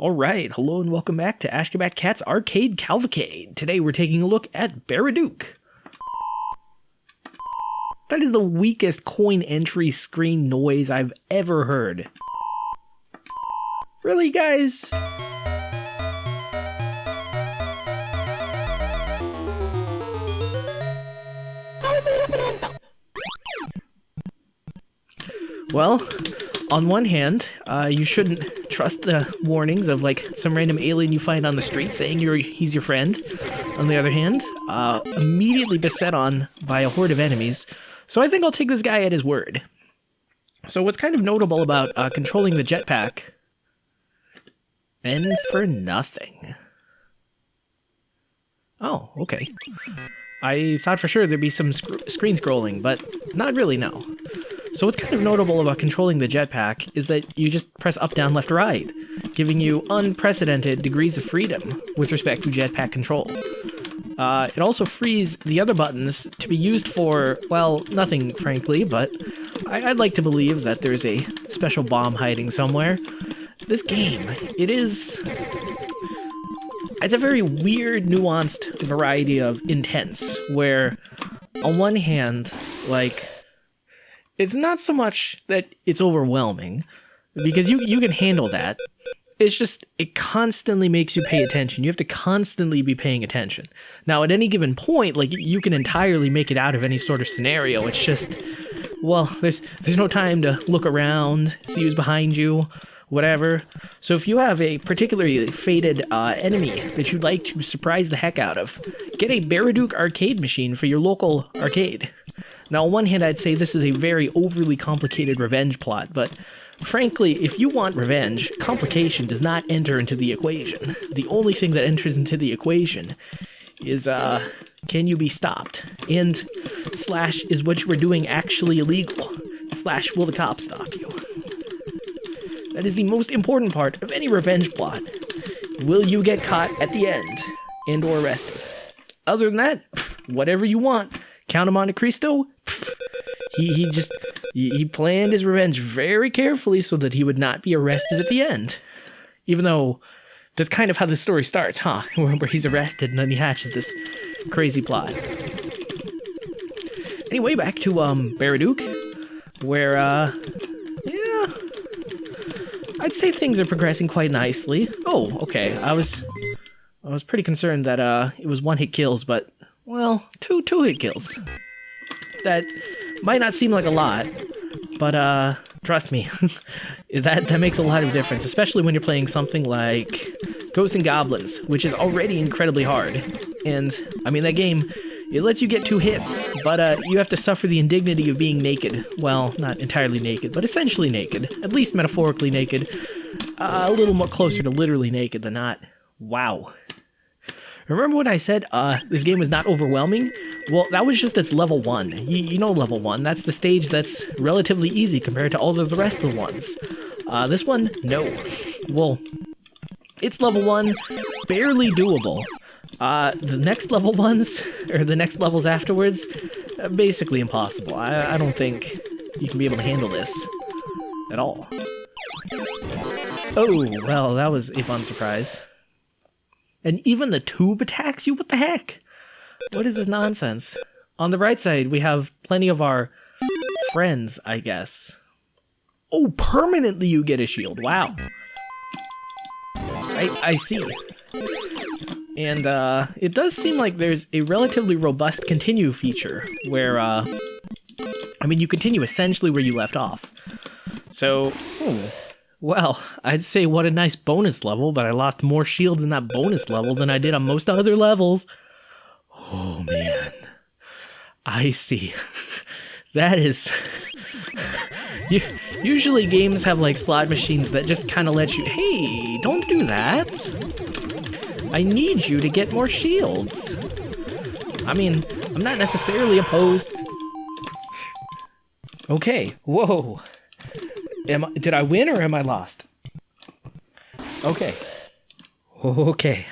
Alright, hello and welcome back to Ashgabat Cat's Arcade Calvacade. Today we're taking a look at Baraduke. That is the weakest coin entry screen noise I've ever heard. Really, guys? Well, on one hand, you shouldn't trust the warnings of like some random alien you find on the street saying he's your friend. On the other hand, immediately beset on by a horde of enemies. So I think I'll take this guy at his word. So what's kind of notable about controlling the jetpack? And for nothing. Oh, okay. I thought for sure there'd be some screen scrolling, but not really, no. So what's kind of notable about controlling the jetpack is that you just press up, down, left, right, giving you unprecedented degrees of freedom with respect to jetpack control. It also frees the other buttons to be used for, well, nothing, frankly, but I'd like to believe that there's a special bomb hiding somewhere. This game, it's a very weird, nuanced variety of intense, where on one hand, like, it's not so much that it's overwhelming, because you can handle that. It's just, it constantly makes you pay attention. You have to constantly be paying attention. Now, at any given point, like, you can entirely make it out of any sort of scenario. It's just, well, there's no time to look around, see who's behind you, whatever. So if you have a particularly fated enemy that you'd like to surprise the heck out of, get a Baraduke arcade machine for your local arcade. Now, on one hand, I'd say this is a very overly complicated revenge plot, but frankly, if you want revenge, complication does not enter into the equation. The only thing that enters into the equation is, can you be stopped? And slash, is what you were doing actually illegal? Slash, will the cops stop you? That is the most important part of any revenge plot. Will you get caught at the end and or arrested? Other than that, whatever you want. Count of Monte Cristo, he planned his revenge very carefully so that he would not be arrested at the end. Even though that's kind of how the story starts, huh? Where he's arrested and then he hatches this crazy plot. Anyway, back to Baraduke, where yeah, I'd say things are progressing quite nicely. Oh, okay. I was pretty concerned that it was one-hit kills, but well, two hit kills. That might not seem like a lot, but trust me, that makes a lot of difference, especially when you're playing something like Ghosts and Goblins, which is already incredibly hard. And I mean, that game, it lets you get 2 hits, but you have to suffer the indignity of being naked. Well, not entirely naked, but essentially naked. At least metaphorically naked. A little more closer to literally naked than not. Wow. Remember when I said this game was not overwhelming? Well, that was just its level 1. You know level 1. That's the stage that's relatively easy compared to all of the rest of the ones. This one, no. Well, it's level 1, barely doable. The next level ones, or the next levels afterwards, basically impossible. I don't think you can be able to handle this at all. Oh, well, that was a fun surprise. And even the tube attacks you? What the heck? What is this nonsense? On the right side, we have plenty of our friends, I guess. Oh, permanently you get a shield. Wow. I see. And it does seem like there's a relatively robust continue feature where, I mean, you continue essentially where you left off. So, well, I'd say what a nice bonus level, but I lost more shields in that bonus level than I did on most other levels. Oh, man. I see. That is... Usually games have, like, slot machines that just kind of let you... Hey, don't do that. I need you to get more shields. I mean, I'm not necessarily opposed... Okay, whoa. Did I win or am I lost? Okay. Okay.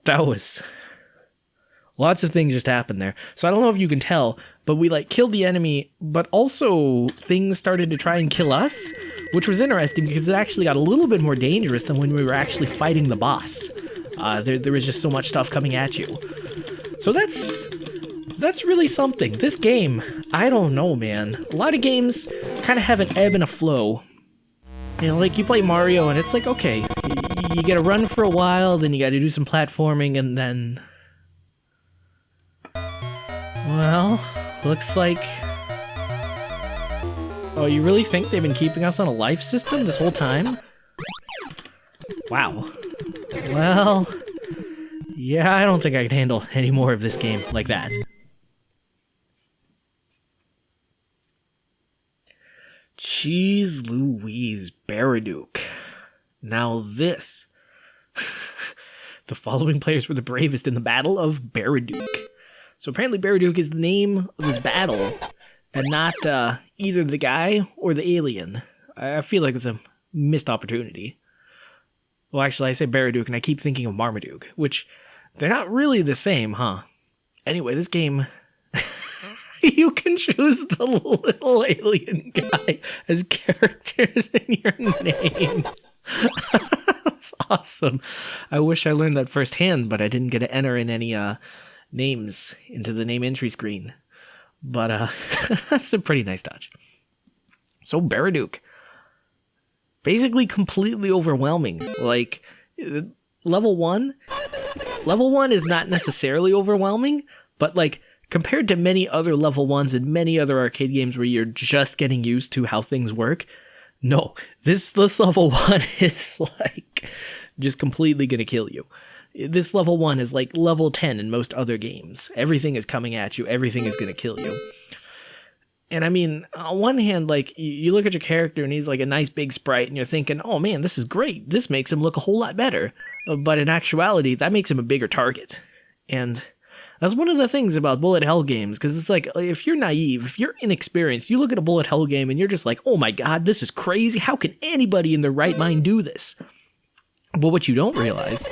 That was... Lots of things just happened there. So I don't know if you can tell, but we like killed the enemy, but also things started to try and kill us. which was interesting because it actually got a little bit more dangerous than when we were actually fighting the boss. There was just so much stuff coming at you. So that's really something. This game, I don't know, man. A lot of games kind of have an ebb and a flow. You know, like you play Mario and it's like, okay, you gotta run for a while, then you gotta do some platforming, and then... Well, looks like... Oh, you really think they've been keeping us on a life system this whole time? Wow. Well... Yeah, I don't think I can handle any more of this game like that. Jeez Louise, Baraduke. Now this. The following players were the bravest in the Battle of Baraduke. So apparently Baraduke is the name of this battle, and not either the guy or the alien. I feel like it's a missed opportunity. Well, actually, I say Baraduke, and I keep thinking of Marmaduke, which they're not really the same, huh? Anyway, this game... You can choose the little alien guy as characters in your name. That's awesome. I wish I learned that firsthand, but I didn't get to enter in any names into the name entry screen. But that's a pretty nice touch. So Baraduke. Basically completely overwhelming. Like, level 1 is not necessarily overwhelming, but like, compared to many other level 1s and many other arcade games where you're just getting used to how things work, no, this level 1 is like just completely gonna kill you. This level 1 is like level 10 in most other games. Everything is coming at you, everything is gonna kill you. And I mean, on one hand, like, you look at your character and he's like a nice big sprite and you're thinking, oh man, this is great, this makes him look a whole lot better. But in actuality, that makes him a bigger target. And that's one of the things about bullet hell games, because it's like, if you're naive, if you're inexperienced, you look at a bullet hell game and you're just like, oh my god, this is crazy, how can anybody in their right mind do this? But what you don't realize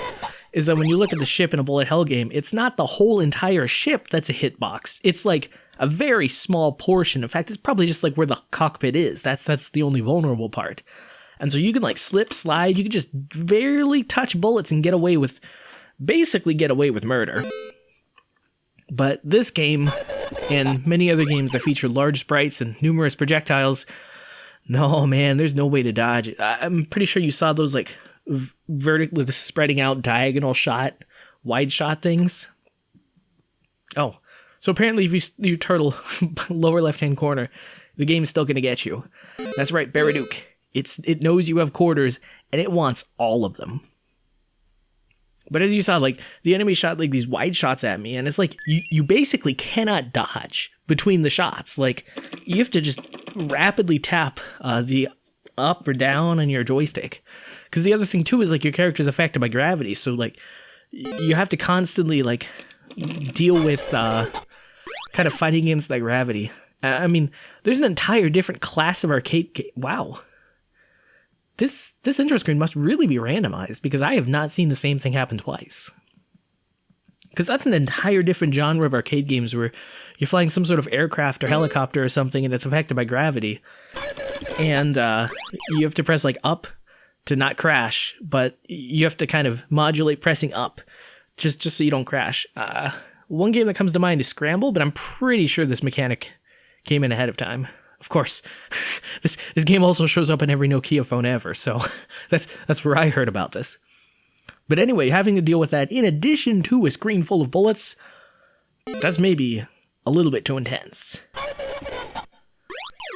is that when you look at the ship in a bullet hell game, it's not the whole entire ship that's a hitbox. It's like a very small portion. In fact, it's probably just like where the cockpit is. That's the only vulnerable part. And so you can like slip, slide, you can just barely touch bullets and basically get away with murder. But this game, and many other games that feature large sprites and numerous projectiles, no man, there's no way to dodge it. I'm pretty sure you saw those like vertically spreading out diagonal shot, wide shot things. Oh, so apparently if you turtle lower left hand corner, the game's still gonna get you. That's right, Baraduke. It knows you have quarters and it wants all of them. But as you saw, like, the enemy shot like these wide shots at me, and it's like you basically cannot dodge between the shots. Like, you have to just rapidly tap the up or down on your joystick. Because the other thing too is like your character's affected by gravity, so like you have to constantly like deal with kind of fighting against that gravity. I mean, there's an entire different class of arcade game. Wow. This intro screen must really be randomized, because I have not seen the same thing happen twice. Because that's an entire different genre of arcade games where you're flying some sort of aircraft or helicopter or something and it's affected by gravity. And you have to press like up to not crash, but you have to kind of modulate pressing up just so you don't crash. One game that comes to mind is Scramble, but I'm pretty sure this mechanic came in ahead of time. Of course, this game also shows up in every Nokia phone ever, so that's where I heard about this. But anyway, having to deal with that in addition to a screen full of bullets, that's maybe a little bit too intense.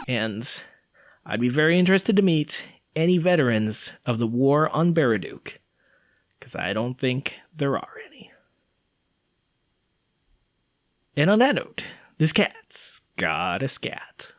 And I'd be very interested to meet any veterans of the war on Baraduke, because I don't think there are any. And on that note, this cat's got a scat.